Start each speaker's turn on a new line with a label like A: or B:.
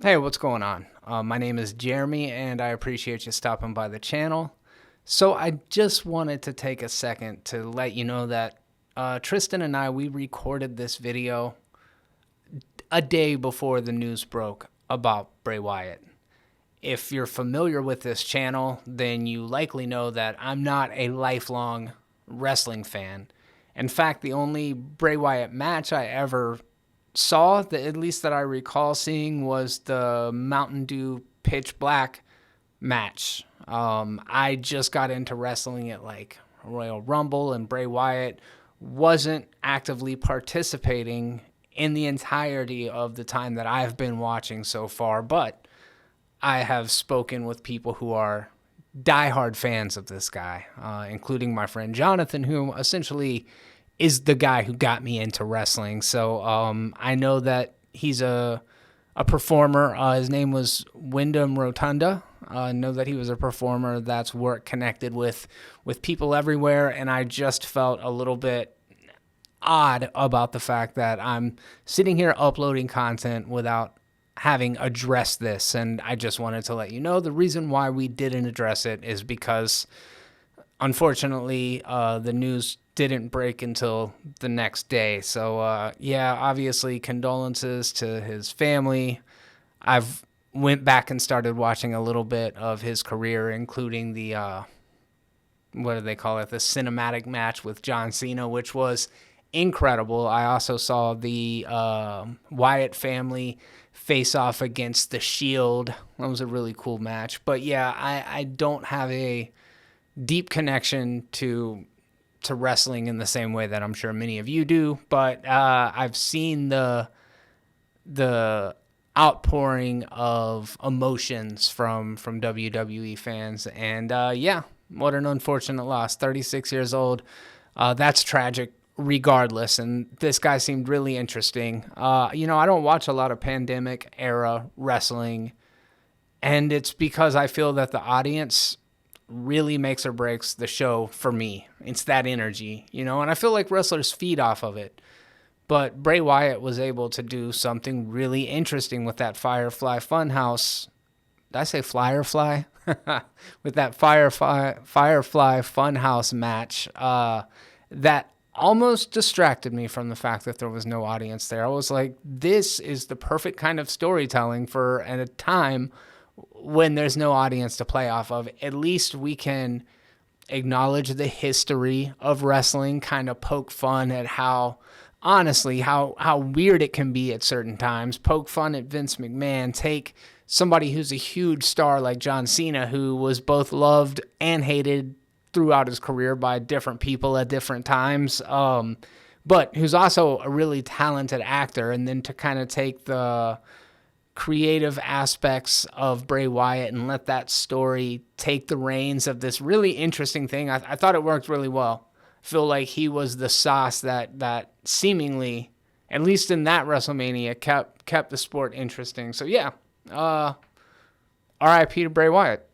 A: Hey, what's going on? My name is Jeremy, and I appreciate you stopping by the channel. So I just wanted to take a second to let you know that Tristan and we recorded this video a day before the news broke about Bray Wyatt. If you're familiar with this channel, then you likely know that I'm not a lifelong wrestling fan. In fact, the only Bray Wyatt match I ever saw, at least that I recall seeing, was the Mountain Dew Pitch Black match. I just got into wrestling at like Royal Rumble, and Bray Wyatt wasn't actively participating in the entirety of the time that I've been watching so far, but I have spoken with people who are diehard fans of this guy, including my friend Jonathan, who essentially is the guy who got me into wrestling. So I know that he's a performer. His name was Windham Rotunda. I know that he was a performer that's work connected with people everywhere, and I just felt a little bit odd about the fact that I'm sitting here uploading content without having addressed this, and I just wanted to let you know the reason why we didn't address it is because, unfortunately, the news didn't break until the next day. So, yeah, obviously, condolences to his family. I've went back and started watching a little bit of his career, including the, what do they call it, the cinematic match with John Cena, which was incredible. I also saw the Wyatt family face off against the Shield. That was a really cool match. But yeah, I don't have a deep connection to wrestling in the same way that I'm sure many of you do. But I've seen the outpouring of emotions from WWE fans, and yeah, what an unfortunate loss. 36 years old. That's tragic regardless, and this guy seemed really interesting. I don't watch a lot of pandemic era wrestling, and it's because I feel that the audience really makes or breaks the show for me. It's that energy, and I feel like wrestlers feed off of it. But Bray Wyatt was able to do something really interesting with that Firefly Funhouse. Did I say Firefly? With that Firefly Funhouse match, that almost distracted me from the fact that there was no audience there. I was like, this is the perfect kind of storytelling for at a time when there's no audience to play off of. At least we can acknowledge the history of wrestling, kind of poke fun at how weird it can be at certain times, poke fun at Vince McMahon, take somebody who's a huge star like John Cena, who was both loved and hated throughout his career by different people at different times, but who's also a really talented actor, and then to kind of take the creative aspects of Bray Wyatt and let that story take the reins of this really interesting thing. I thought it worked really well. I feel like he was the sauce that seemingly, at least in that WrestleMania, kept the sport interesting. So yeah, R.I.P. to Bray Wyatt.